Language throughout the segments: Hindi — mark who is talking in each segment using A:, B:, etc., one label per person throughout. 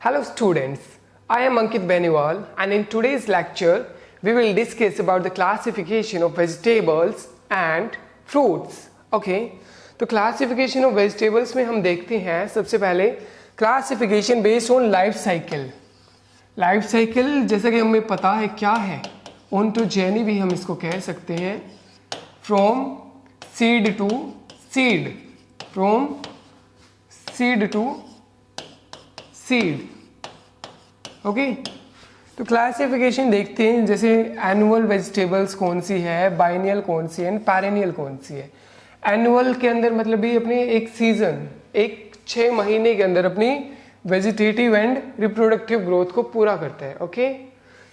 A: Hello students, I am Ankit Beniwal and in today's lecture we will discuss about the classification of vegetables and fruits. Okay, तो classification of vegetables में हम देखते हैं सबसे पहले classification based on life cycle. Life cycle जैसा कि हमें पता है क्या है, ontogeny भी हम इसको कह सकते हैं, from seed to seed, from seed to seed. Okay तो क्लासिफिकेशन देखते हैं, जैसे एनुअल वेजिटेबल्स कौन सी है, बाइनियल कौन सी है एंड पेरेनियल कौन सी है. एनुअल के अंदर मतलब भी अपनी एक सीजन, एक 6 महीने के अंदर अपनी वेजिटेटिव एंड रिप्रोडक्टिव ग्रोथ को पूरा करता है. ओके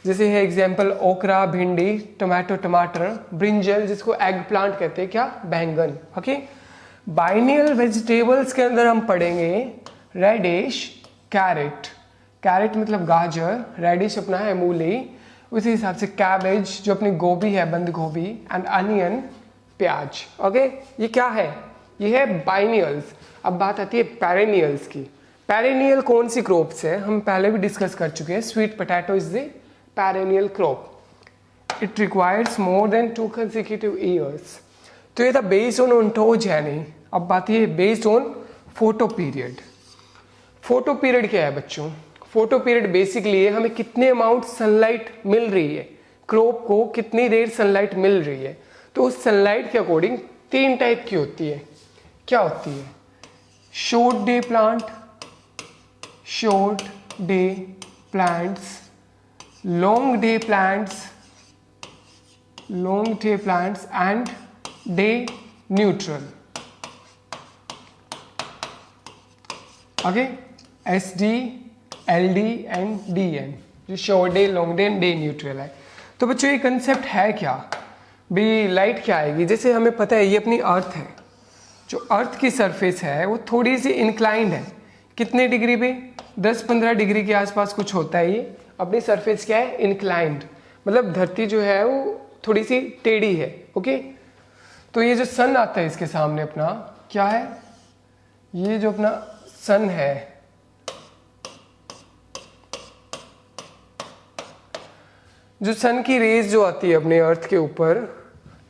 A: जैसे है एग्जांपल ओकरा, भिंडी, टमाटो, टमाटर, ब्रिंजल जिसको एग प्लांट कहते हैं, क्या, बैंगन. ओके बाइनियल वेजिटेबल्स के अंदर हम पढ़ेंगे रेडिश, कैरेट, कैरेट मतलब गाजर, रेडिश अपना है मूली, उसी हिसाब से कैबेज जो अपनी गोभी है, बंद गोभी, एंड अनियन, प्याज. ओके ये क्या है, ये है बाइनियल्स. अब बात आती है पेरेनियल्स की. पेरेनियल कौन सी क्रॉप्स है, हम पहले भी डिस्कस कर चुके हैं. Sweet potato is the perennial crop. It requires more than 2 consecutive years. तो ये था बेस्ड ऑन ओंटोजेनी. अब बात ये based on photo period. Photo period क्या है बच्चों? फोटो पीरियड बेसिकली है हमें कितने अमाउंट सनलाइट मिल रही है, क्रॉप को कितनी देर सनलाइट मिल रही है. तो उस सनलाइट के अकॉर्डिंग 3 टाइप की होती है. क्या होती है? Short day plant, short day plants, long day plants, long day plants and day neutral. Okay SD, LD and DN जो short day, long day and day neutral है. तो बच्चों ये कंसेप्ट है क्या भी, लाइट क्या आएगी. जैसे हमें पता है ये अपनी अर्थ है, जो अर्थ की सरफेस है वो थोड़ी सी इंक्लाइंड है. कितने डिग्री पे? 10-15 डिग्री के आसपास कुछ होता है. ये अपनी सरफेस क्या है, इंक्लाइंड, मतलब धरती जो है वो थोड़ी सी टेढ़ी है. ओके तो ये जो सन आता है इसके सामने अपना क्या है, ये जो अपना सन है, जो सन की रेज जो आती है अपने अर्थ के ऊपर,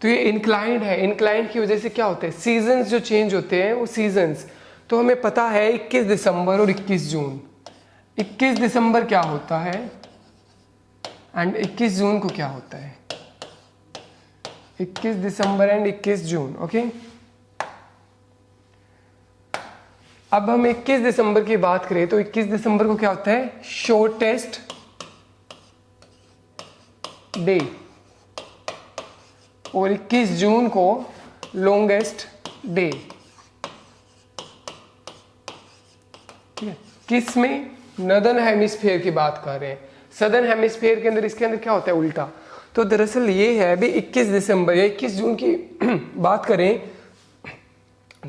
A: तो ये इंक्लाइंड है. इंक्लाइंड की वजह से क्या होता है, सीजन्स जो चेंज होते हैं वो सीजन्स. तो हमें पता है 21 दिसंबर और 21 जून. 21 दिसंबर क्या होता है एंड 21 जून को क्या होता है. 21 दिसंबर एंड 21 जून. ओके अब हम 21 दिसंबर की बात करें तो 21 दिसंबर को क्या होता है, शॉर्टेस्ट डे, और 21 जून को लॉन्गेस्ट डे. ठीक है, किस में, नदर्न हेमिस्फीयर की बात कर रहे हैं. सदर्न हेमिस्फीयर के अंदर इसके अंदर क्या होता है, उल्टा. तो दरअसल ये है भी 21 दिसंबर या 21 जून की बात करें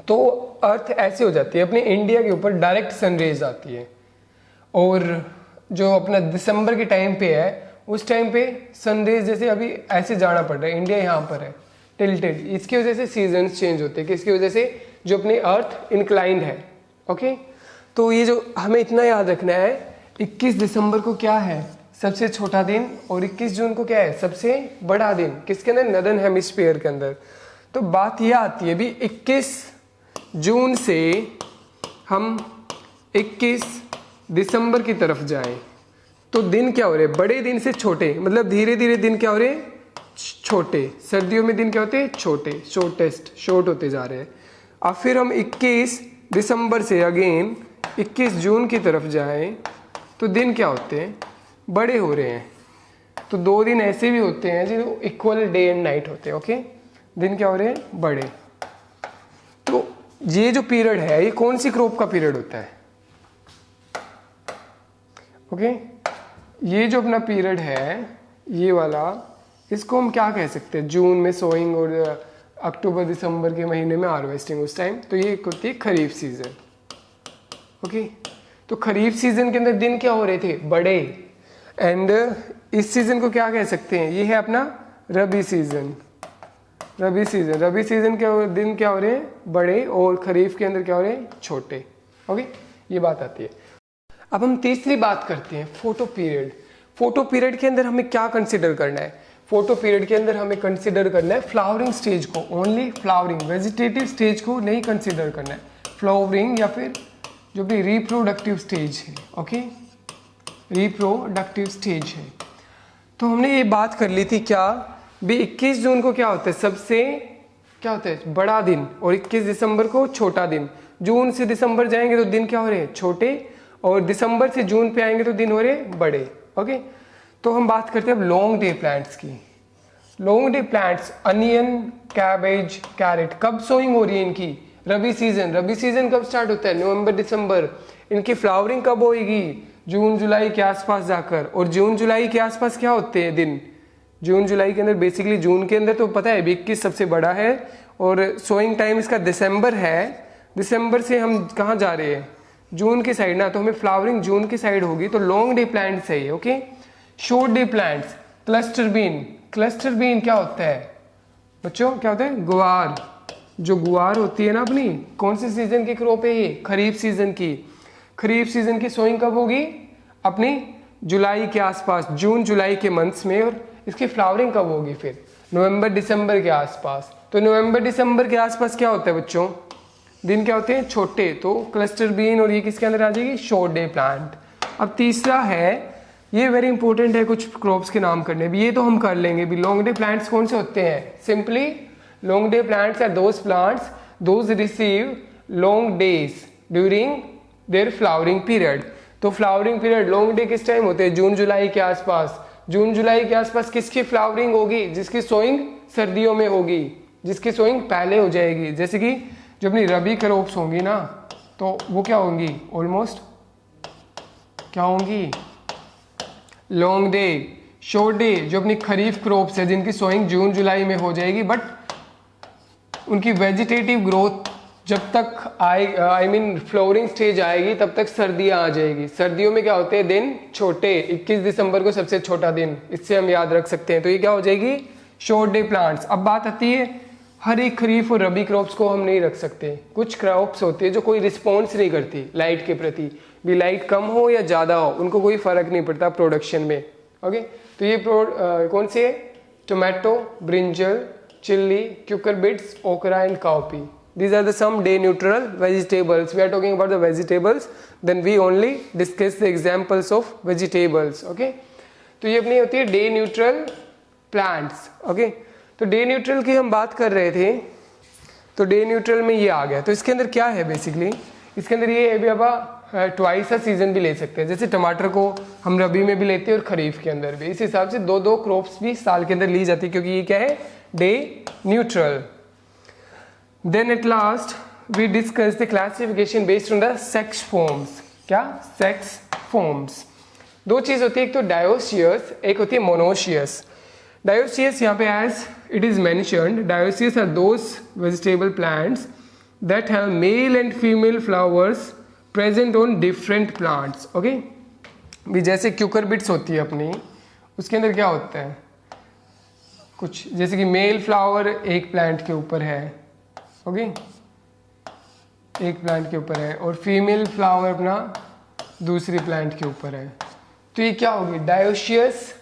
A: तो अर्थ ऐसे हो जाती है, अपने इंडिया के ऊपर डायरेक्ट सनरेज आती है. और जो अपना दिसंबर के टाइम पे है उस टाइम पे सनरेज जैसे अभी ऐसे जाना पड़ रहा है, इंडिया यहाँ पर है टिल्टेड, इसकी वजह से सीजन्स चेंज होते हैं. किसकी वजह से, जो अपनी अर्थ इंक्लाइंड है. ओके तो ये जो हमें इतना याद रखना है, 21 दिसंबर को क्या है, सबसे छोटा दिन, और 21 जून को क्या है, सबसे बड़ा दिन. किसके अंदर, नदर्न हेमिस्फीयर के अंदर. तो बात यह आती है भी 21 जून से हम 21 दिसंबर की तरफ जाएं तो दिन क्या हो रहे हैं, बड़े दिन से छोटे, मतलब धीरे धीरे दिन क्या हो रहे हैं, छोटे. सर्दियों में दिन क्या होते हैं, छोटे, शॉर्टेस्ट, शॉर्ट होते जा रहे हैं. अब फिर हम 21 दिसंबर से अगेन 21 जून की तरफ जाएं तो दिन क्या होते हैं, बड़े हो रहे हैं. तो 2 दिन ऐसे भी होते हैं जो इक्वल डे एंड नाइट होते हैं. ओके दिन क्या हो रहे हैं, बड़े. तो ये जो पीरियड है ये कौन सी क्रॉप का पीरियड होता है. ओके ये जो अपना पीरियड है ये वाला, इसको हम क्या कह सकते हैं, जून में सोइंग और अक्टूबर दिसंबर के महीने में हार्वेस्टिंग उस टाइम. तो ये होती है खरीफ सीजन. ओके तो खरीफ सीजन के अंदर दिन क्या हो रहे थे, बड़े. एंड इस सीजन को क्या कह सकते हैं, ये है अपना रबी सीजन. रबी सीजन के दिन क्या हो रहे हैं, बड़े, और खरीफ के अंदर क्या हो रहे हैं, छोटे. ओके ये बात आती है. अब हम तीसरी बात करते हैं, फोटो पीरियड। फोटो पीरियड के अंदर हमें क्या कंसिडर करना है? फोटो पीरियड के अंदर हमें कंसिडर करना है फ्लावरिंग स्टेज को, ओनली फ्लावरिंग, वेजिटेटिव स्टेज को नहीं कंसिडर करना है। फ्लावरिंग या फिर जो भी रिप्रोडक्टिव स्टेज है, ओके, रिप्रोडक्टिव स्टेज है। तो हमने ये बात कर ली थी क्या भी 21 जून को क्या होता है सबसे क्या होता है बड़ा दिन, और 21 दिसंबर को छोटा दिन। जून से दिसंबर जाएंगे तो दिन क्या हो रहे हैं छोटे, और दिसंबर से जून पे आएंगे तो दिन हो रहे बड़े, ओके। तो हम बात करते हैं अब लॉन्ग डे प्लांट्स की। Long day plants, onion, cabbage, carrot, कब सोइंग हो रही है इनकी? रबी सीजन। रबी सीजन कब स्टार्ट होता है? नवंबर दिसंबर। इनकी फ्लावरिंग कब होएगी? जून जुलाई के आसपास जाकर। और जून जुलाई के आसपास क्या होते हैं दिन? जून जुलाई के अंदर बेसिकली जून के अंदर तो पता है 21 सबसे बड़ा है, और सोइंग टाइम इसका दिसंबर है। दिसंबर से हम कहाँ जा रहे हैं? जून की साइड ना, तो हमें फ्लावरिंग जून की साइड होगी, तो लॉन्ग डे प्लांट्स है ये, okay. Short day plants, cluster bean. Cluster bean क्या होता है बच्चों? क्या होता है? गुआर। जो गुआर होती है ना अपनी, कौन से सीजन की क्रॉप है ये? खरीफ सीजन की। खरीफ सीजन की सोइंग कब होगी? अपनी जुलाई के आसपास, जून जुलाई के मंथ्स में। और इसकी फ्लावरिंग कब होगी फिर? नवंबर दिसंबर के आसपास। तो नवंबर दिसंबर के आसपास क्या होता है बच्चों? दिन क्या होते हैं? छोटे। तो क्लस्टर बीन, और ये किसके अंदर आ जाएगी? Short day plant. अब तीसरा है, ये वेरी इंपॉर्टेंट है, कुछ क्रॉप्स के नाम करने भी, ये तो हम कर लेंगे भी। लॉन्ग डे प्लांट्स कौन से होते हैं? Simply long day plants are those plants those receive long days during their flowering period. तो फ्लावरिंग पीरियड लॉन्ग डे किस टाइम होते हैं? जून जुलाई के आसपास। जून जुलाई के आसपास किसकी फ्लावरिंग होगी? जिसकी सोइंग सर्दियों में होगी, जिसकी सोइंग पहले हो जाएगी। जैसे कि जो अपनी रबी क्रॉप्स होंगी ना, तो वो क्या होंगी? ऑलमोस्ट क्या होंगी? Long day. शॉर्ट डे जो अपनी खरीफ क्रॉप्स है जिनकी सोइंग जून जुलाई में हो जाएगी, बट उनकी वेजिटेटिव ग्रोथ जब तक आई मीन फ्लावरिंग स्टेज आएगी तब तक सर्दियां आ जाएगी। सर्दियों में क्या होते हैं? दिन छोटे। 21 दिसंबर को सबसे छोटा दिन, इससे हम याद रख सकते हैं। तो ये क्या हो जाएगी? Short day plants. अब बात आती है, हर एक खरीफ और रबी क्रॉप्स को हम नहीं रख सकते। कुछ क्रॉप्स होती है जो कोई रिस्पॉन्स नहीं करती लाइट के प्रति, भी लाइट कम हो या ज़्यादा हो उनको कोई फर्क नहीं पड़ता प्रोडक्शन में, ओके। तो ये कौन से है? Tomato, brinjal, chilli, cucurbits, okra and cowpea. These are the some day neutral vegetables. We are talking about the vegetables. Then we only discuss the examples of vegetables. Okay. तो ये अपनी होती है day neutral plants. Okay. तो day neutral की हम बात कर रहे थे, तो day neutral में ये आ गया। तो इसके अंदर क्या है बेसिकली? इसके अंदर ये है भी अब ट्वाइस अ सीजन भी ले सकते हैं। जैसे टमाटर को हम रबी में भी लेते हैं और खरीफ के अंदर भी। इस हिसाब से दो दो क्रॉप्स भी साल के अंदर ली जाती है, क्योंकि ये क्या है? Day neutral. Then at last we discuss the classification based on the sex forms. क्या? Sex forms. दो चीज होती है, एक तो dioecious, एक होती है monoecious. Dioecious यहाँ पे as it is mentioned, dioecious are those vegetable plants that have male and female flowers present on different plants. Okay? भी जैसे cucurbits होती है अपनी, उसके अंदर क्या होता है? कुछ जैसे कि मेल फ्लावर एक प्लांट के ऊपर है, ओके, एक प्लांट के ऊपर है, और फीमेल फ्लावर अपना दूसरी प्लांट के ऊपर है। तो ये क्या होगी? डायोसियस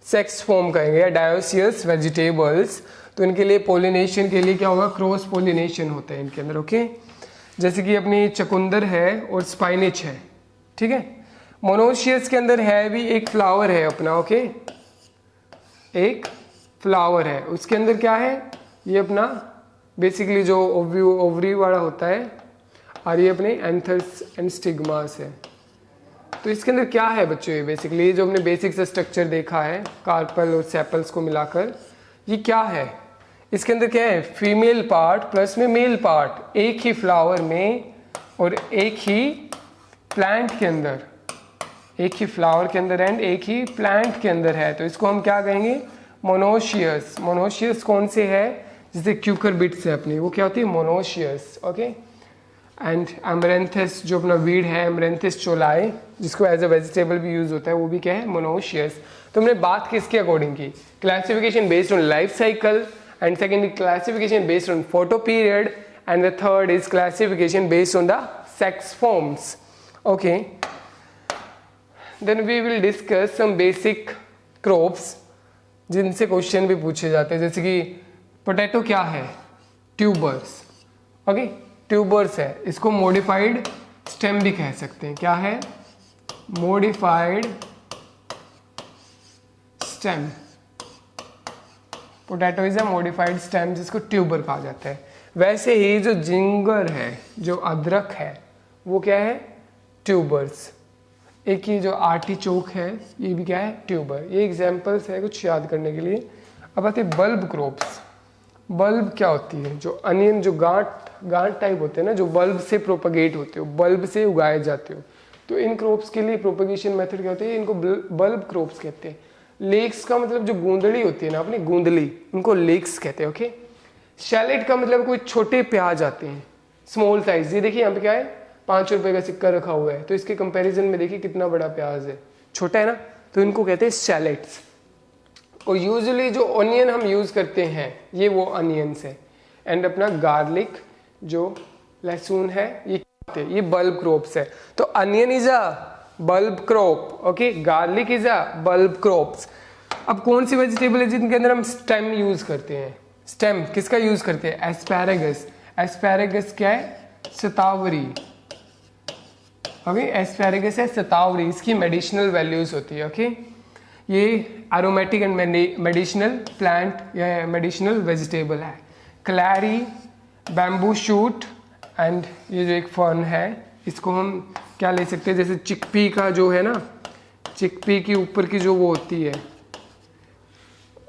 A: सेक्स फॉर्म कहेंगे, या डायोसियस वेजिटेबल्स। तो इनके लिए पोलिनेशन के लिए क्या होगा? क्रॉस पोलिनेशन होता है इनके अंदर, ओके। जैसे कि अपनी चकुंदर है और स्पाइनिच है, ठीक है। मोनोशियस के अंदर है भी एक फ्लावर है अपना, ओके, एक फ्लावर है, उसके अंदर क्या है? ये अपना बेसिकली जो ओवरी वाला होता है, और ये अपने एंथर्स एंड स्टिग्मास है। तो इसके अंदर क्या है बच्चों? ये बेसिकली जो हमने बेसिक से स्ट्रक्चर देखा है कार्पल और सेपल्स को मिलाकर, ये क्या है? इसके अंदर क्या है? फीमेल पार्ट प्लस में मेल पार्ट, एक ही फ्लावर में और एक ही प्लांट के अंदर, एक ही फ्लावर के अंदर एंड एक ही प्लांट के अंदर है। तो इसको हम क्या कहेंगे? मोनोशियस। मोनोशियस कौन से है? जैसे क्यूकरबिट्स है अपनी, वो क्या होती है? Monoecious, okay. एंड एमरेंथस जो अपना वीड है, एमरेंथस चोलाई, जिसको एज अ वेजिटेबल भी यूज होता है, वो भी क्या है? मोनोशियस। तो हमने बात किसके अकॉर्डिंग की? Classification based on life cycle, and second classification based on photoperiod, and the third is classification based on the sex forms, okay. Then we will discuss some basic crops जिनसे क्वेश्चन भी पूछे जाते हैं, जैसे कि पोटैटो क्या है, ट्यूबर्स। ओके, ट्यूबर्स है, इसको मॉडिफाइड स्टेम भी कह सकते हैं। क्या है? Modified stem. Potato is a modified stem, जिसको ट्यूबर कहा जाता है। वैसे ही जो जिंगर है, जो अदरक है, वो क्या है? ट्यूबर्स। एक ये जो आर्टिचोक है, ये भी क्या है? ट्यूबर। ये एग्जांपल्स है कुछ याद करने के लिए। अब आते हैं बल्ब क्रॉप्स। बल्ब क्या होती है? जो अनियन, जो गांठ टाइप होते हैं ना, जो बल्ब से प्रोपगेट होते हो, बल्ब से उगाए जाते हो। तो इन क्रॉप्स के लिए प्रोपगेशन मेथड क्या होती है? इनको बल्ब क्रॉप्स कहते हैं। लेक्स का मतलब जो गूंदड़ी होती है ना अपनी, गूंदली, उनको लेक्स कहते हैं। ओके। शैलेट का मतलब कोई छोटे प्याज आते हैं, स्मॉल साइज। ये देखिए यहाँ पे क्या है, 5 रुपए का सिक्का रखा हुआ है, तो इसके कंपैरिजन में देखिए कितना बड़ा प्याज है, छोटा है ना, तो इनको कहते हैं शैलेट्स। और यूजुअली जो ऑनियन हम यूज करते हैं, ये वो अनियंस है। एंड अपना गार्लिक, जो लहसुन है, ये बल्ब क्रॉप्स है। तो onion is a bulb crop. Okay, garlic is a bulb crops. अब कौन सी वेजिटेबल है जिनके अंदर हम स्टेम यूज करते हैं? स्टेम किसका यूज करते हैं? एस्पैरागस। एस्पैरागस क्या है? शतावरी। ओके, एस्पैरागस है शतावरी, इसकी मेडिसिनल वैल्यूज होती है। ओके, ये एरोमेटिक एंड मेडिसिनल प्लांट या मेडिसिनल वेजिटेबल है। क्लैरी, बैम्बू शूट एंड ये जो एक फर्न है, इसको हम क्या ले सकते हैं? जैसे चिकपी का जो है ना, चिकपी की ऊपर की जो वो होती है,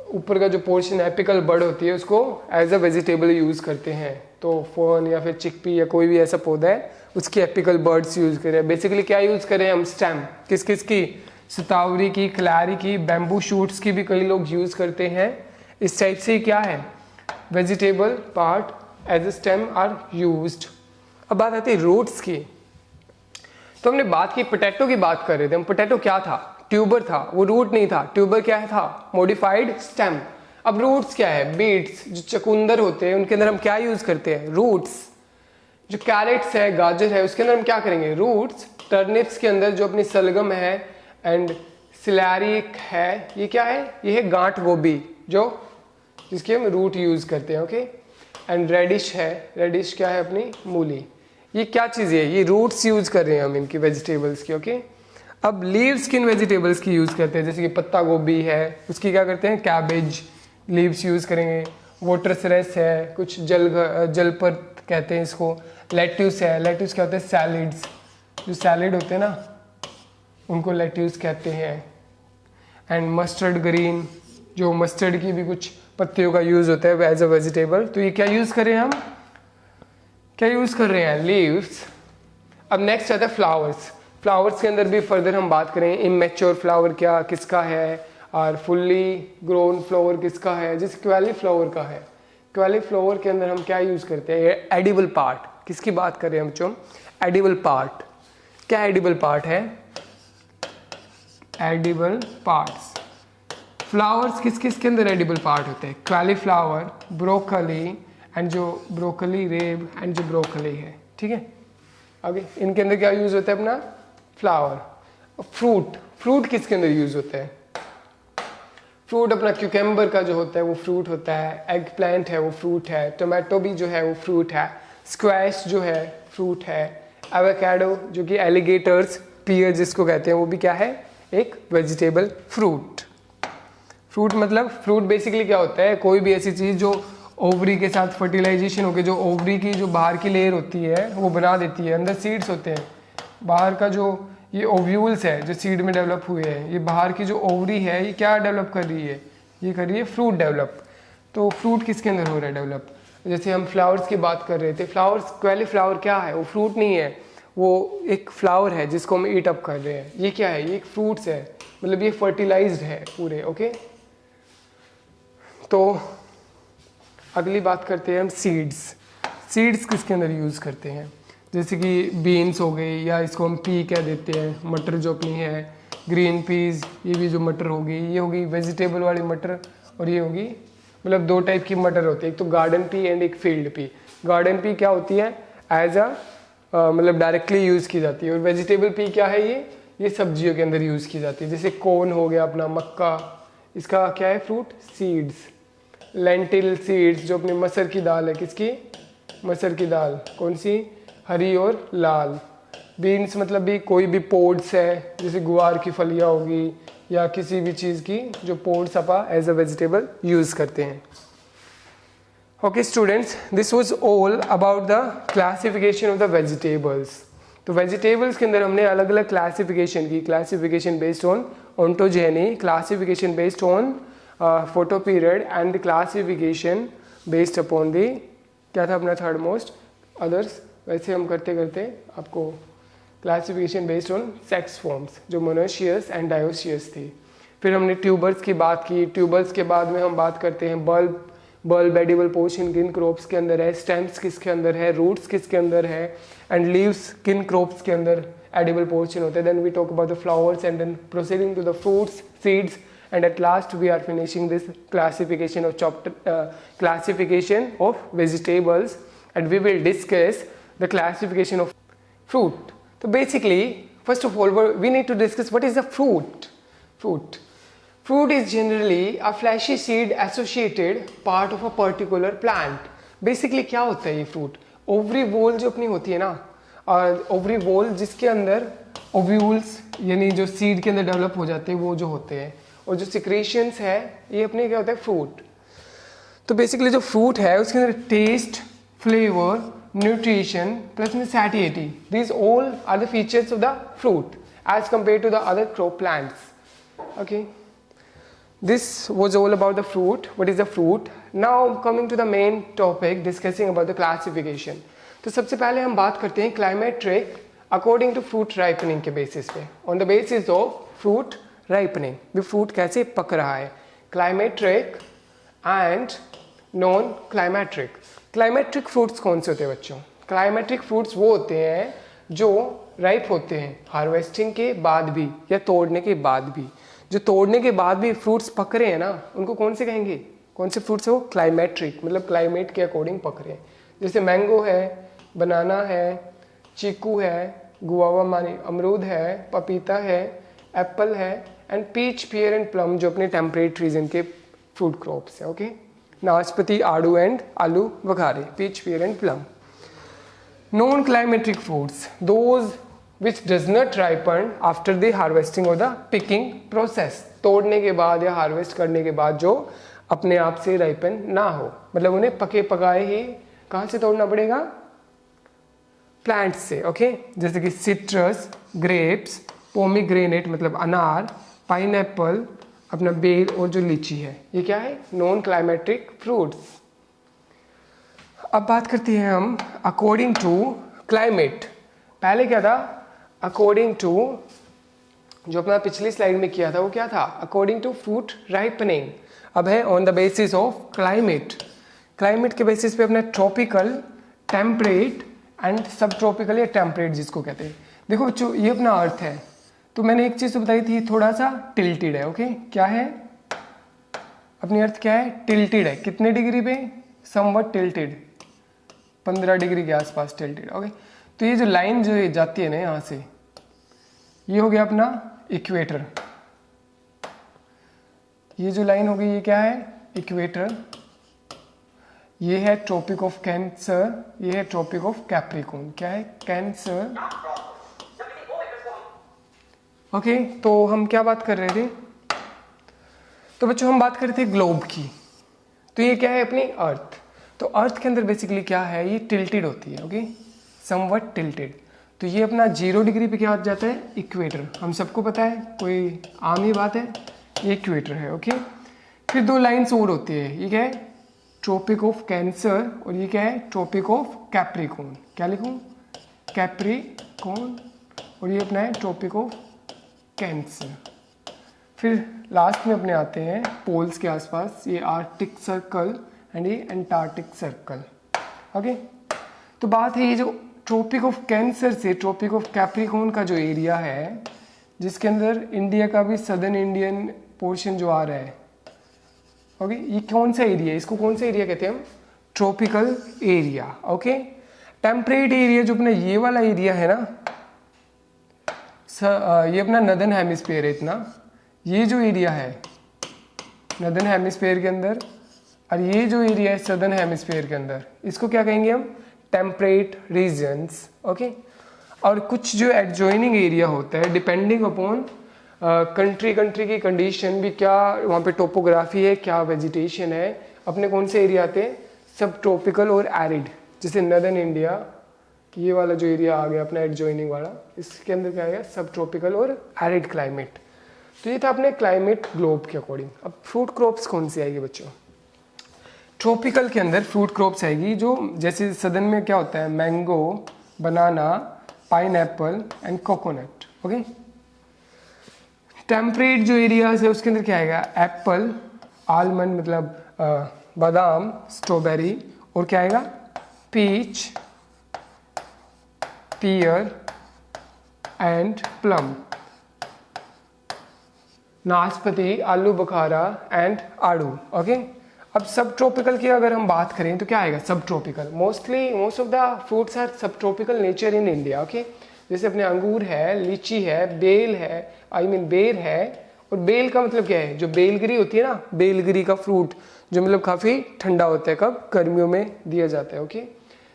A: ऊपर का जो पोर्शन एपिकल बड होती है, उसको एज अ वेजिटेबल यूज करते हैं। तो फर्न या फिर चिकपी या कोई भी ऐसा पौधा है, उसकी एपिकल बर्ड्स यूज करें। बेसिकली क्या यूज करें हम? स्टेम। किस किस की? शतावरी की, क्लैरी की, बैम्बू शूट्स की भी कई लोग यूज करते हैं। इस टाइप से क्या है? Vegetable part as a stem are used. अब बात आती है रूट्स की। तो हमने बात की, पोटैटो की बात कर रहे थे हम। पोटैटो क्या था? ट्यूबर था, वो रूट नहीं था। ट्यूबर क्या था? Modified stem. अब रूट्स क्या है? बीट्स, जो चकुंदर होते हैं, उनके अंदर हम क्या यूज करते हैं? रूट्स। जो कैरेट्स है, गाजर है, उसके अंदर हम क्या करेंगे? रूट्स। टर्निप्स के अंदर जो अपनी सलगम है एंड सिलैरिक है, ये क्या है? ये है गांठ गोभी, जो जिसके हम रूट यूज करते हैं। ओके। एंड रेडिश है, रेडिश क्या है? अपनी मूली। ये क्या चीज़ है? ये रूट्स यूज कर रहे हैं हम इनकी वेजिटेबल्स की। ओके। अब लीव्स किन वेजिटेबल्स की यूज करते हैं? जैसे कि पत्ता गोभी है, उसकी क्या करते हैं? कैबेज लीव्स यूज करेंगे। वाटरसरेस है, कुछ जलपत कहते हैं इसको। लेट्यूस है, लेट्यूस क्या होते हैं? सैलिड्स, जो सैलिड होते हैं ना, उनको लेट्यूस कहते हैं। एंड मस्टर्ड ग्रीन, जो मस्टर्ड की भी कुछ पत्तियों का यूज होता है एज अ वेजिटेबल। तो ये क्या यूज करें हम? क्या यूज कर रहे हैं? लीव्स। अब नेक्स्ट आता है फ्लावर्स। फ्लावर्स के अंदर भी फर्दर हम बात करें, इमेच्योर फ्लावर क्या किसका है, और फुल्ली ग्रोन फ्लावर किसका है, जैसे क्वेली फ्लावर का है। क्वेली फ्लावर के अंदर हम क्या यूज करते हैं? Edible part. किसकी बात कर रहे हैं हम बच्चों? Edible part. क्या एडिबल पार्ट है? Edible parts. फ्लावर्स किस किस के अंदर एडिबल पार्ट होते हैं? क्वालीफ्लावर, ब्रोकली एंड जो ब्रोकली रेब एंड जो ब्रोकली है। ठीक है, आगे इनके अंदर क्या यूज होता है? अपना फ्लावर। फ्रूट, फ्रूट किसके अंदर यूज होता है? फ्रूट अपना क्यूकेम्बर का जो होता है वो फ्रूट होता है। एग प्लांट है वो फ्रूट है। टोमेटो भी जो है वो फ्रूट है। स्क्वैश जो है फ्रूट है। एवोकाडो जो कि एलिगेटर्स पीयर जिसको कहते हैं, वो भी क्या है? एक वेजिटेबल फ्रूट। फ्रूट मतलब, फ्रूट बेसिकली क्या होता है? कोई भी ऐसी चीज जो ओवरी के साथ फर्टिलाइजेशन होकर जो ओवरी की जो बाहर की लेयर होती है वो बना देती है। अंदर सीड्स होते हैं, बाहर का जो ये ओव्यूल्स है जो सीड में डेवलप हुए हैं, ये बाहर की जो ओवरी है ये क्या डेवलप कर रही है? ये कर रही है फ्रूट डेवलप। तो फ्रूट किसके अंदर हो रहा है डेवलप? जैसे हम फ्लावर्स की बात कर रहे थे, फ्लावर्स, क्वेली फ्लावर क्या है? वो फ्रूट नहीं है, वो एक फ्लावर है जिसको हम ईट अप कर रहे हैं। ये क्या है? ये एक फ्रूट्स है, मतलब ये फर्टिलाइज्ड है पूरे। ओके, तो अगली बात करते हैं हम सीड्स। सीड्स किसके अंदर यूज़ करते हैं? जैसे कि बीन्स हो गई, या इसको हम पी कह देते हैं, मटर जो अपनी है, ग्रीन पीज, ये भी जो मटर होगी, ये होगी वेजिटेबल वाली मटर, और ये होगी, मतलब दो टाइप की मटर होती है, एक तो गार्डन पी एंड एक फील्ड पी। गार्डन पी क्या होती है? एज अ मतलब डायरेक्टली यूज़ की जाती है। और वेजिटेबल पी क्या है? ये ये सब्जियों के अंदर यूज़ की जाती है। जैसे कॉर्न हो गया अपना, मक्का, इसका क्या है फ्रूट, सीड्स। लेंटिल सीड्स जो अपनी मसर की दाल है, किसकी, मसर की दाल, कौन सी, हरी और लाल। बीन्स मतलब भी कोई भी पोड्स है, जैसे गुआर की फलियाँ होगी या किसी भी चीज़ की जो पोड्स अपा एज अ वेजिटेबल यूज़ करते हैं। Okay students, this was all about the classification of the vegetables. तो वेजिटेबल्स के अंदर हमने अलग अलग क्लासिफिकेशन की, classification based on ontogeny, classification based on photoperiod and classification based upon the, क्या था अपना थर्ड मोस्ट, अदर्स। वैसे हम करते करते आपको classification based on sex forms जो मोनोशियस एंड डायोशियस थी। फिर हमने ट्यूबर्स की बात की। ट्यूबर्स के बाद में हम बात करते हैं बल्ब एडिबल पोर्शन किन क्रॉप्स के अंदर है, स्टेम्स किसके अंदर है, रूट्स किसके अंदर है, एंड लीव्स किन क्रॉप्स के अंदर एडिबल पोर्शन होते हैं। Then we talk about the flowers and then proceeding to the fruits, seeds, and at last we are finishing this classification of vegetables, and we will discuss the classification of fruit. So basically, first of all, we need to discuss what is a fruit. Fruit is generally a fleshy seed associated part of a particular plant. Basically क्या होता है ये फ्रूट, ओवरी वॉल जो अपनी होती है ना, और ओवरी वॉल जिसके अंदर ओव्यूल्स यानी जो सीड के अंदर डेवलप हो जाते हैं वो जो होते हैं, और जो सिक्रेशंस है ये अपने क्या होता है फ्रूट। तो बेसिकली जो फ्रूट है उसके अंदर टेस्ट, फ्लेवर, न्यूट्रिशन प्लस में satiety, these all are the features of the fruit as compare to the other crop plants. Okay, this was all about the fruit. What is the fruit? Now coming to the main topic, discussing about the classification. तो सबसे पहले हम बात करते हैं climacteric according to fruit ripening के बेसिस पे, on the basis of fruit ripening, भी फ्रूट कैसे पक रहा है। Climacteric and non climacteric. Climacteric fruits कौन से होते हैं बच्चों? क्लाइमेट्रिक फ्रूट्स वो होते हैं जो राइप होते हैं हार्वेस्टिंग के बाद भी या तोड़ने के बाद भी। जो तोड़ने के बाद भी फ्रूट्स पक रहे हैं ना, उनको कौन से कहेंगे, कौन से फ्रूट्स है वो? क्लाइमेट्रिक, मतलब क्लाइमेट के अकॉर्डिंग पक रहे हैं। जैसे मैंगो है, बनाना है, चीकू है, गुआवा मानी अमरूद है, पपीता है, एप्पल है, and peach, pear and plum जो अपने टेम्परेट रीजन के फ्रूट क्रॉप्स है। ओके, नाशपाती, आड़ू एंड आलू बखारे, peach, pear and plum. Non climacteric fruits, those which does not ripen after the harvesting or the picking process, तोड़ने के बाद या हार्वेस्ट करने के बाद जो अपने आप से राइपन ना हो, मतलब उन्हें पके पकाए ही कहाँ से तोड़ना पड़ेगा? प्लांट से। ओके, जैसे कि सिट्रस, ग्रेप्स, पोमीग्रेनेट मतलब अनार, पाइनएप्पल, अपना बेल और जो लीची है, ये क्या है? Non climacteric fruits. अब बात करते हैं हम अकॉर्डिंग टू क्लाइमेट। पहले क्या था? अकॉर्डिंग टू, जो अपना पिछली स्लाइड में किया था वो क्या था? According to fruit ripening. अब है on the basis of climate. Climate के बेसिस पे अपना tropical, temperate and subtropical या टेम्परेट जिसको कहते हैं। देखो बच्चों, ये अपना अर्थ है, तो मैंने एक चीज़ तो बताई थी, थोड़ा सा टिल्टेड है। ओके, क्या है अपनी अर्थ? क्या है? टिल्टेड है। कितने डिग्री पे? समवट टिल्टेड, 15 डिग्री के आसपास टिल्टेड। ओके, तो ये जो लाइन जो जाती है ना यहाँ से, ये हो गया अपना इक्वेटर। ये जो लाइन होगी ये क्या है? इक्वेटर। ये है ट्रॉपिक ऑफ कैंसर, ये है ट्रॉपिक ऑफ कैप्रिकॉर्न। क्या है? कैंसर। ओके, तो हम क्या बात कर रहे थे? तो बच्चों हम बात कर रहे थे ग्लोब की। तो ये क्या है? अपनी अर्थ। तो अर्थ के अंदर बेसिकली क्या है? ये टिल्टेड होती है। Okay, somewhat tilted. तो ये अपना 0 डिग्री पे क्या हो जाता है? इक्वेटर। हम सबको पता है, कोई आम ही बात है, ये इक्वेटर है। ओके, फिर दो लाइन्स और होती है, ये क्या है? ट्रॉपिक ऑफ कैंसर, और ये क्या है? Tropic of Capricorn. क्या लिखूं? कैप्रिकॉर्न। और ये अपना है ट्रॉपिक ऑफ कैंसर। फिर लास्ट में अपने आते हैं पोल्स के आसपास, ये आर्कटिक सर्कल एंड ये एंटार्क्टिक सर्कल। ओके, तो बात है ये जो ट्रॉपिक ऑफ कैंसर से ट्रॉपिक ऑफ कैप्रिकॉर्न का जो एरिया है, जिसके अंदर इंडिया का भी सदर्न इंडियन पोर्शन जो आ रहा है। ओके, ये कौन सा एरिया है? इसको कौन सा एरिया कहते हैं हम? Tropical area. Okay, temperate area जो अपना ये वाला एरिया है ना, ये अपना नदर्न हेमिस्फीयर है इतना, ये जो एरिया है नदर्न हेमिस्फीयर के अंदर, और ये जो एरिया है सदर्न हेमिस्फीयर के अंदर, इसको क्या कहेंगे हम, टेम्परेट रीजन्स। ओके, और कुछ जो एडजॉइनिंग एरिया होता है डिपेंडिंग अपॉन कंट्री की कंडीशन भी, क्या वहाँ पे टोपोग्राफी है, क्या वेजिटेशन है, अपने कौन से एरिया आते हैं, सब ट्रॉपिकल और एरिड। जैसे नदर्न इंडिया, ये वाला जो एरिया आ गया अपना एडजॉइनिंग वाला, इसके अंदर क्या आएगा, सब ट्रॉपिकल और एरिड क्लाइमेट। तो ये था अपने क्लाइमेट ग्लोब के अकॉर्डिंग। अब फ्रूट क्रॉप्स कौन सी आएगी बच्चों, ट्रॉपिकल के अंदर फ्रूट क्रॉप्स आएगी जो, जैसे सदर्न में क्या होता है, mango, banana, pineapple and coconut. Okay, temperate जो एरियाज है उसके अंदर क्या आएगा, एप्पल, आलमंड मतलब बादाम, स्ट्रॉबेरी, और क्या आएगा, पीच, पीयर एंड प्लम, नाशपाती, आलू बुखारा एंड आड़ू। ओके, अब सब ट्रॉपिकल की अगर हम बात करें तो क्या आएगा, subtropical. Most of the fruits are subtropical nature in India. Okay, जैसे अपने अंगूर है, लीची है, बेल है, बेर है। और बेल का मतलब क्या है, जो बेलगिरी होती है ना, बेलगिरी का फ्रूट जो मतलब काफ़ी ठंडा होता है, कब, गर्मियों में दिया जाता है। ओके,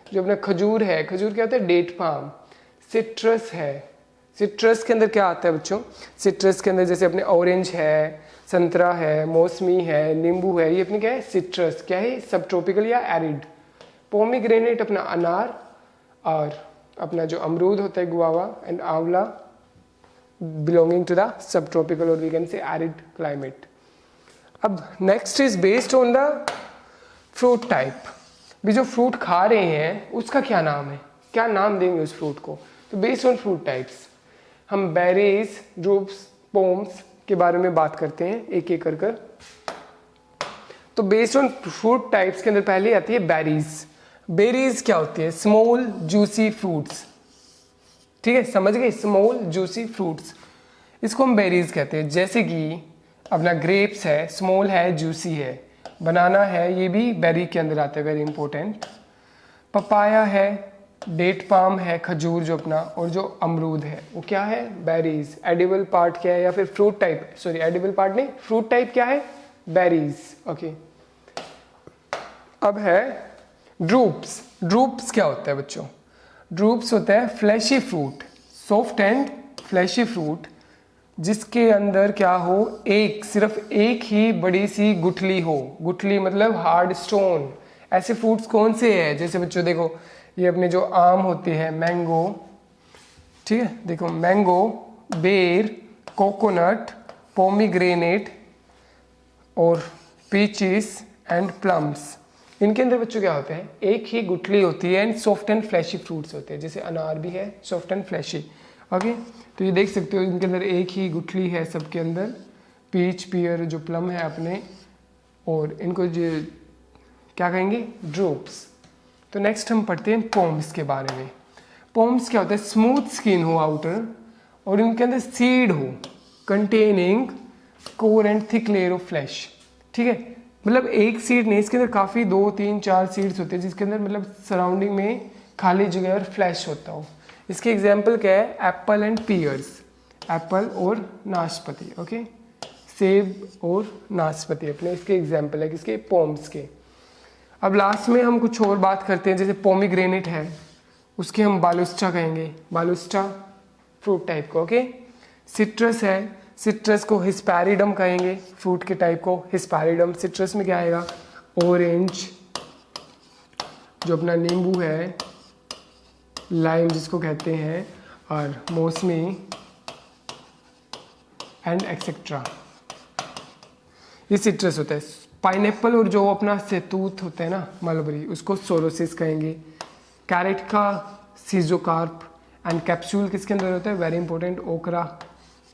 A: जो अपना खजूर है, खजूर क्या होता है, डेट पाम। सिट्रस है, सिट्रस के अंदर क्या आता है बच्चों, सिट्रस के अंदर जैसे अपने ऑरेंज है, संतरा है, मौसमी है, नींबू है, ये अपनी क्या है, सिट्रस। क्या है, सब ट्रॉपिकल या एरिड। पोमीग्रेनेट अपना अनार, और अपना जो अमरूद होता है गुआवा एंड आंवला, belonging to the subtropical और we can say arid climate. अब next is based on the fruit type. भी जो फ्रूट खा रहे हैं उसका क्या नाम है, क्या नाम देंगे उस फ्रूट को। तो बेस्ड ऑन फ्रूट टाइप्स हम बेरीज, ड्रूप्स, पोम्स के बारे में बात करते हैं एक एक कर कर। तो बेस्ड ऑन फ्रूट टाइप्स के अंदर पहले आती है बेरीज। बेरीज क्या होती है, स्मॉल जूसी फ्रूट्स। ठीक है, समझ गए, स्मॉल जूसी फ्रूट्स, इसको हम बेरीज कहते हैं। जैसे कि अपना ग्रेप्स है, स्मॉल है, जूसी है। बनाना है, ये भी बेरी के अंदर आता है, वेरी इंपॉर्टेंट। पपाया है, डेट पाम है, खजूर जो अपना, और जो अमरूद है वो क्या है, बेरीज। एडिबल पार्ट क्या है, या फिर fruit type, sorry edible part नहीं, फ्रूट टाइप क्या है, बेरीज। ओके, अब है ड्रूप्स। ड्रूप्स क्या होता है बच्चों, ड्रूप्स होता है fleshy fruit, soft and fleshy fruit, जिसके अंदर क्या हो, एक, सिर्फ एक ही बड़ी सी गुठली हो। गुठली मतलब हार्ड स्टोन। ऐसे फ्रूट्स कौन से हैं, जैसे बच्चों देखो, ये अपने जो आम होते हैं, मैंगो, ठीक है, देखो मैंगो, बेर, कोकोनट, पोमीग्रेनेट और पीचेस एंड प्लम्स। इनके अंदर बच्चों क्या होते हैं, एक ही गुठली होती है and soft and flashy fruits होते हैं। जैसे अनार भी है सॉफ्ट एंड फ्लैशी। ओके, तो ये देख सकते हो इनके अंदर एक ही गुठली है सबके अंदर। पीच, पियर, जो प्लम है अपने, और इनको जो क्या कहेंगे, ड्रूप्स। तो नेक्स्ट हम पढ़ते हैं पोम्स के बारे में। पोम्स क्या होता है, स्मूथ स्किन हो आउटर, और इनके अंदर सीड हो containing core and thick layer of flash. ठीक है, मतलब एक सीड नहीं, इसके अंदर काफ़ी 2, 3, 4 सीड्स होते हैं, जिसके अंदर मतलब सराउंडिंग में खाली जगह और फ्लैश होता हो। इसके एग्जाम्पल क्या है, एप्पल एंड पियर्स, एप्पल और नाशपाती। ओके, सेब और नाशपाती अपने इसके एग्जाम्पल है किसके, पोम्स के। अब लास्ट में हम कुछ और बात करते हैं, जैसे पोमीग्रेनेट है, उसके हम बालुस्ट्रा कहेंगे, बालुस्ट्रा फ्रूट टाइप को। ओके, सिट्रस है, सिट्रस को हिस्पैरिडम कहेंगे, फ्रूट के टाइप को हिस्पैरिडम। सिट्रस में क्या आएगा, ऑरेंज, जो अपना नींबू है, लाइम जिसको कहते हैं, और मौसमी एंड एक्सेट्रा, ये सिट्रस होता है। पाइनएप्पल और जो अपना सेतूत होता है ना, मलबरी, उसको सोलोसिस कहेंगे। कैरेट का सीजोकार्प एंड कैप्सूल किसके अंदर होता है, वेरी इंपॉर्टेंट, ओकरा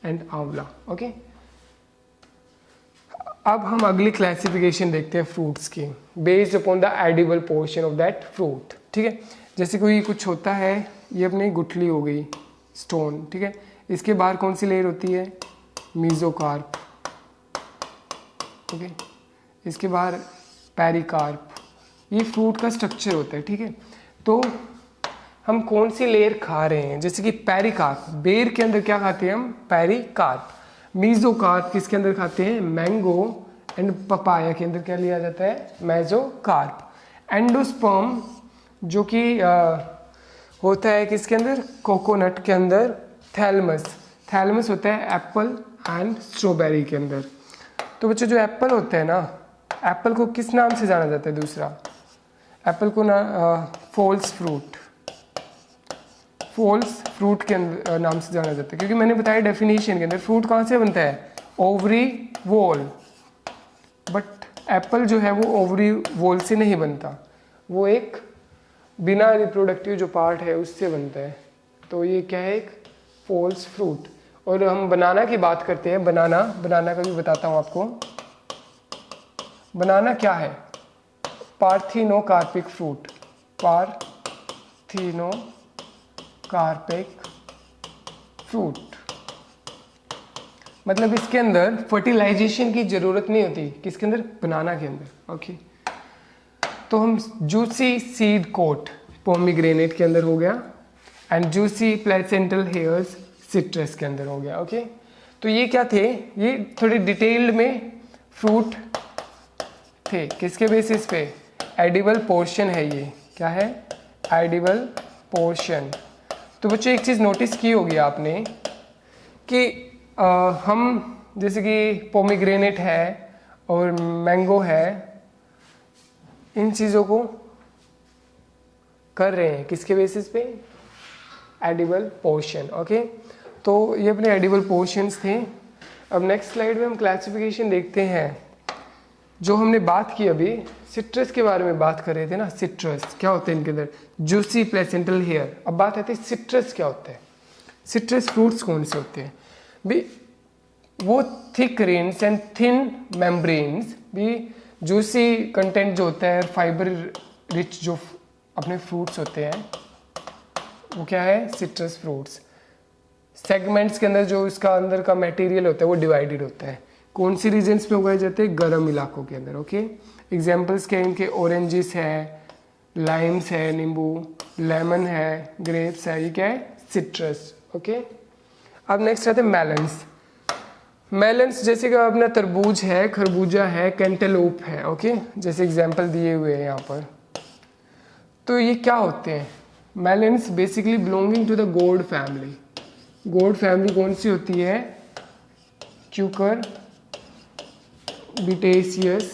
A: एंड आंवला। ओके, अब हम अगली क्लासिफिकेशन देखते हैं फ्रूट्स की, based upon the edible portion of that fruit. ठीक है, जैसे कोई कुछ होता है, ये अपनी गुठली हो गई, स्टोन। ठीक है, इसके बाहर कौन सी लेयर होती है, मीजोकार्प। ओके, इसके बाहर पेरिकार्प। ये फ्रूट का स्ट्रक्चर होता है। ठीक है, तो हम कौन सी लेयर खा रहे हैं, जैसे कि पेरिकार्प, बेर के अंदर क्या खाते हैं हम, पेरिकार्प। मीजोकार्प किसके अंदर खाते हैं, मैंगो, एंड पपाया के अंदर क्या लिया जाता है, मेजोकार्प। एंडोस्पर्म जो कि होता है किसके अंदर, कोकोनट के अंदर। थैलमस, थैलमस होता है एप्पल एंड स्ट्रॉबेरी के अंदर। तो बच्चों जो एप्पल होता है ना, एप्पल को किस नाम से जाना जाता है, दूसरा एप्पल को ना फॉल्स फ्रूट, फॉल्स फ्रूट के नाम से जाना जाता है, क्योंकि मैंने बताया डेफिनेशन के अंदर फ्रूट कहाँ से बनता है, ओवरी वॉल, बट एप्पल जो है वो ओवरी वॉल से नहीं बनता, वो एक बिना रिप्रोडक्टिव जो पार्ट है उससे बनता है। तो ये क्या है, एक फॉल्स फ्रूट। और हम बनाना की बात करते हैं, बनाना, बनाना का भी बताता हूँ आपको। बनाना क्या है, पार्थिनोकार्पिक फ्रूट, पार्थिनोकार्पिक फ्रूट, मतलब इसके अंदर फर्टिलाइजेशन की जरूरत नहीं होती, किसके अंदर, बनाना के अंदर। ओके, तो हम जूसी सीड कोट पोमीग्रेनेट के अंदर हो गया, and juicy placental hairs citrus के अंदर हो गया। ओके, तो ये क्या थे, ये थोड़े डिटेल्ड में फ्रूट थे, किसके बेसिस पे, एडिबल पोर्शन है, ये क्या है, एडिबल पोर्शन। तो बच्चों एक चीज़ नोटिस की होगी आपने कि हम जैसे कि पोमीग्रेनेट है और मैंगो है, इन चीज़ों को कर रहे हैं किसके बेसिस पे, एडिबल पोर्शन। ओके, तो ये अपने एडिबल पोर्शंस थे। अब नेक्स्ट स्लाइड में हम क्लासिफिकेशन देखते हैं। जो हमने बात की अभी, सिट्रस के बारे में बात कर रहे थे ना, सिट्रस क्या होते हैं इनके अंदर, जूसी प्लेसेंटल हेयर। अब बात आती है सिट्रस क्या होता है, सिट्रस फ्रूट्स कौन से होते हैं भी, वो thick rinds and thin membranes भी, जूसी कंटेंट जो होता है, फाइबर रिच जो अपने फ्रूट्स होते हैं, वो क्या है, सिट्रस फ्रूट्स। सेगमेंट्स के अंदर जो इसका अंदर का मटेरियल होता है वो डिवाइडेड होता है। कौन सी रीजन्स पे उगाए जाते हैं, गर्म इलाकों के अंदर। ओके, एग्जांपल्स क्या है इनके, ऑरेंजेस है, लाइम्स है, नींबू, लेमन है, ग्रेप्स है, ये क्या है, सिट्रस। ओके, अब नेक्स्ट आते हैं मेलन्स। मेलन्स जैसे कि अपना तरबूज है, खरबूजा है, कैंटेलोप है। ओके, जैसे एग्जाम्पल दिए हुए हैं यहाँ पर। तो ये क्या होते हैं, melons basically belonging to the gourd family. Gourd family कौन सी होती है, क्यूकर बिटेसियस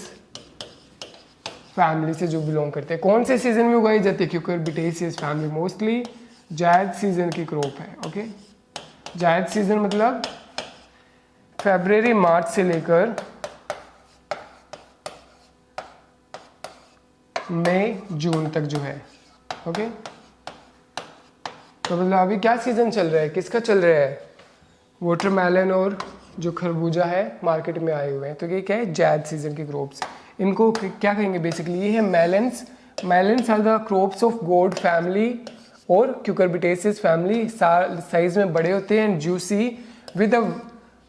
A: फैमिली से जो बिलोंग करते हैं। कौन से सीजन में उगाई जाती है क्यूकर बिटेसियस फैमिली, मोस्टली जायद सीजन की क्रॉप है। ओके, जायद सीजन मतलब फरवरी मार्च से लेकर मई जून तक जो है। ओके, तो मतलब अभी क्या सीजन चल रहा है, किसका चल रहा है, वाटरमेलन और जो खरबूजा है मार्केट में आए हुए हैं। तो ये क्या है, जायद सीजन की क्रॉप्स। इनको क्या कहेंगे बेसिकली, ये है melons. Melons are the crops of gourd family और क्यूकरबिटेसिस फैमिली। साइज में बड़े होते हैं, juicy with the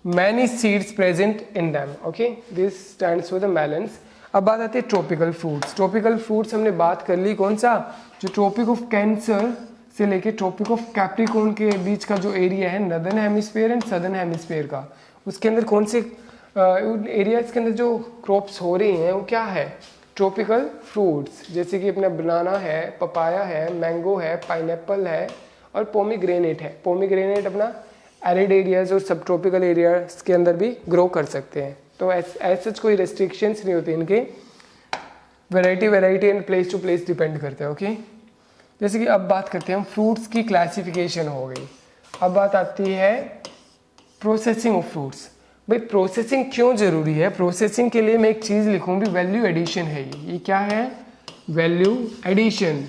A: many seeds present in them. Okay, this stands for the melons. अब बात आती है ट्रॉपिकल फ्रूट्स। ट्रॉपिकल फ्रूट्स हमने बात कर ली, कौन सा, जो ट्रॉपिक ऑफ कैंसर से लेके ट्रॉपिक ऑफ कैप्रिकॉर्न के बीच का जो एरिया है, northern hemisphere and southern hemisphere का, उसके अंदर कौन से एरियाज के अंदर जो क्रॉप्स हो रही हैं वो क्या है, ट्रॉपिकल फ्रूट्स। जैसे कि अपना बनाना है, पपाया है, मैंगो है, पाइनएप्पल है और पोमीग्रेनेट है। पोमीग्रेनेट अपना एरिड एरियाज और सब ट्रॉपिकल एरियाज के अंदर भी ग्रो कर सकते हैं। तो ऐसे कोई रेस्ट्रिक्शंस नहीं होती इनके, variety and place to place depend करते हैं। ओके, जैसे कि अब बात करते हैं हम फ्रूट्स की क्लासिफिकेशन हो गई। अब बात आती है प्रोसेसिंग ऑफ फ्रूट्स। भाई प्रोसेसिंग क्यों ज़रूरी है, प्रोसेसिंग के लिए मैं एक चीज़ लिखूँ भी, वैल्यू एडिशन है। ये क्या है, वैल्यू एडिशन।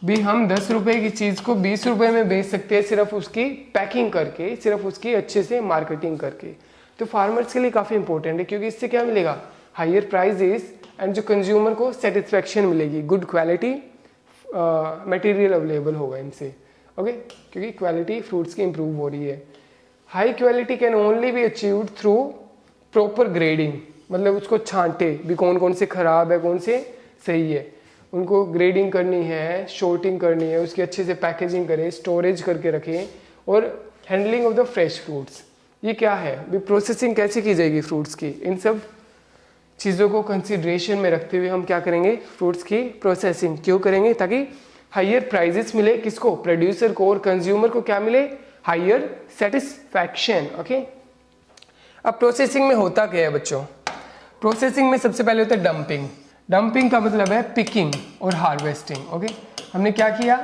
A: भी हम 10 रुपये की चीज़ को 20 रुपये में बेच सकते हैं, सिर्फ उसकी पैकिंग करके, सिर्फ उसकी अच्छे से मार्केटिंग करके। तो फार्मर्स के लिए काफ़ी इंपॉर्टेंट है, क्योंकि इससे क्या मिलेगा, हायर प्राइजेस एंड जो कंज्यूमर को सेटिस्फेक्शन मिलेगी, गुड क्वालिटी मटेरियल अवेलेबल होगा इनसे। ओके, क्योंकि क्वालिटी फ्रूट्स की इंप्रूव हो रही है। High quality can only be achieved through proper grading, मतलब उसको छांटे भी कौन कौन से खराब है, कौन से सही है। उनको ग्रेडिंग करनी है, शॉर्टिंग करनी है, उसकी अच्छे से पैकेजिंग करें, स्टोरेज करके रखें, और handling of the fresh fruits. ये क्या है भी, प्रोसेसिंग कैसे की जाएगी फ्रूट्स की, इन सब चीज़ों को कंसिडरेशन में रखते हुए हम क्या करेंगे, फ्रूट्स की प्रोसेसिंग क्यों करेंगे, ताकि हायर प्राइजेस मिले किसको, प्रोड्यूसर को, और कंज्यूमर को क्या मिले, हायर सेटिस्फैक्शन। ओके, अब प्रोसेसिंग में होता क्या है बच्चों, प्रोसेसिंग में सबसे पहले होता है डंपिंग। डंपिंग का मतलब है पिकिंग और हार्वेस्टिंग। ओके, हमने क्या किया,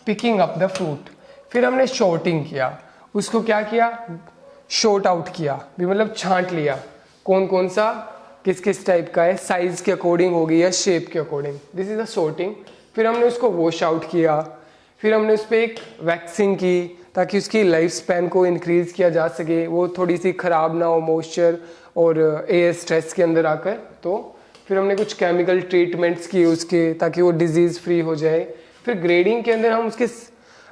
A: पिकिंग अप द फ्रूट, फिर हमने शॉर्टिंग किया, उसको क्या किया, शॉर्ट आउट किया भी, मतलब छांट लिया कौन कौन सा किस किस टाइप का है, साइज के अकॉर्डिंग होगी या शेप के according, this is the sorting. फिर हमने उसको वॉश आउट किया, फिर हमने उस पर एक वैक्सिंग की ताकि उसकी लाइफ स्पैन को इंक्रीज किया जा सके, वो थोड़ी सी ख़राब ना हो मॉइस्चर और एयर स्ट्रेस के अंदर आकर। तो फिर हमने कुछ केमिकल ट्रीटमेंट्स किए उसके, ताकि वो डिजीज़ फ्री हो जाए। फिर ग्रेडिंग के अंदर हम उसके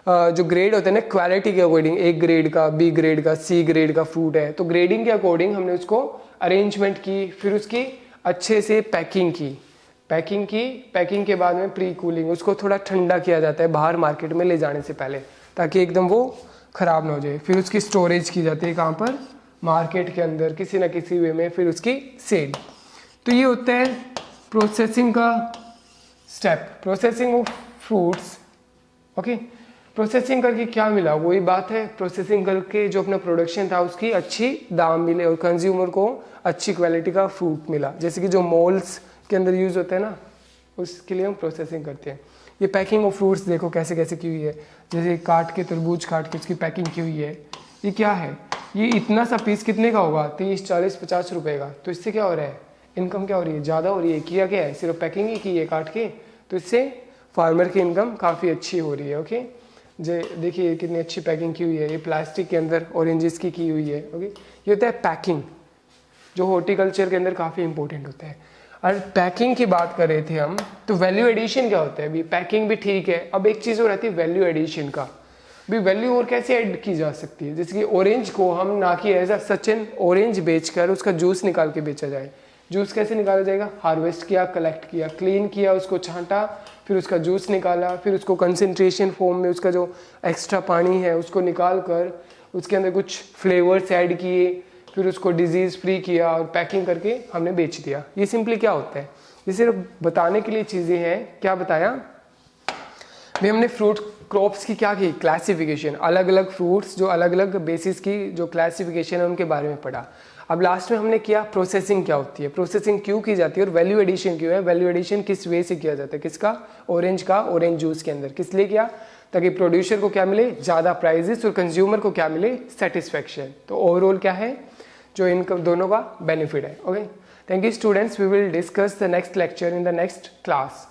A: जो ग्रेड होते हैं ना, क्वालिटी के अकॉर्डिंग, ए ग्रेड का, बी ग्रेड का, सी ग्रेड का फ्रूट है, तो ग्रेडिंग के अकॉर्डिंग हमने उसको अरेंजमेंट की, फिर उसकी अच्छे से पैकिंग की, पैकिंग के बाद में प्री कूलिंग, उसको थोड़ा ठंडा किया जाता है बाहर मार्केट में ले जाने से पहले, ताकि एकदम वो ख़राब ना हो जाए। फिर उसकी स्टोरेज की जाती है कहाँ पर, मार्केट के अंदर किसी ना किसी वे में, फिर उसकी सेल। तो ये होता है प्रोसेसिंग का step, processing of fruits. Okay, processing करके क्या मिला, वही बात है, प्रोसेसिंग करके जो अपना प्रोडक्शन था उसकी अच्छी दाम मिले और कंज्यूमर को अच्छी क्वालिटी का फ्रूट मिला। जैसे कि जो मॉल्स के अंदर यूज़ होता है ना, उसके लिए हम प्रोसेसिंग करते हैं। ये पैकिंग ऑफ फ्रूट्स देखो कैसे कैसे की हुई है, जैसे काट के, तरबूज काट के उसकी पैकिंग की हुई है। ये क्या है, ये इतना सा पीस कितने का होगा, 30, 40, 50 रुपए का। तो इससे क्या हो रहा है, इनकम क्या हो रही है, ज़्यादा हो रही है। किया क्या है, सिर्फ पैकिंग ही की है काट के, तो इससे फार्मर की इनकम काफ़ी अच्छी हो रही है। ओके, देखिए कितनी अच्छी पैकिंग की हुई है, ये प्लास्टिक के अंदर ऑरेंजेस की हुई है। ओके, ये होता है पैकिंग, जो हॉर्टिकल्चर के अंदर काफ़ी इंपॉर्टेंट होता है। और पैकिंग की बात कर रहे थे हम, तो वैल्यू एडिशन क्या होता है, अभी पैकिंग भी ठीक है, अब एक चीज़ हो रहती है वैल्यू एडिशन का भी, वैल्यू और कैसे ऐड की जा सकती है। जैसे कि ऑरेंज को हम ना कि एज अ सचिन ऑरेंज बेचकर उसका जूस निकाल के बेचा जाए। जूस कैसे निकाला जाएगा, हार्वेस्ट किया, कलेक्ट किया, क्लीन किया, उसको छांटा, फिर उसका जूस निकाला, फिर उसको कंसंट्रेशन फॉर्म में उसका जो एक्स्ट्रा पानी है उसको निकाल कर उसके अंदर कुछ फ्लेवर्स ऐड किए, फिर उसको डिजीज़ फ्री किया और पैकिंग करके हमने बेच दिया। ये सिंपली क्या होता है, ये सिर्फ बताने के लिए चीज़ें हैं। क्या बताया भाई, हमने फ्रूट क्रॉप्स की क्या की, क्लासिफिकेशन, अलग अलग फ्रूट्स जो अलग अलग बेसिस की जो क्लासिफिकेशन है उनके बारे में पढ़ा। अब लास्ट में हमने किया प्रोसेसिंग क्या होती है, प्रोसेसिंग क्यों की जाती है, और वैल्यू एडिशन क्यों है, वैल्यू एडिशन किस वे से किया जाता है, किसका, ऑरेंज का, ऑरेंज जूस के अंदर, किस लिए किया, ताकि प्रोड्यूसर को क्या मिले, ज़्यादा प्राइजेस, और कंज्यूमर को क्या मिले, सेटिस्फैक्शन। तो ओवरऑल क्या है, जो इनका दोनों का बेनिफिट है। Okay, thank you students, we will discuss the next lecture in the next class.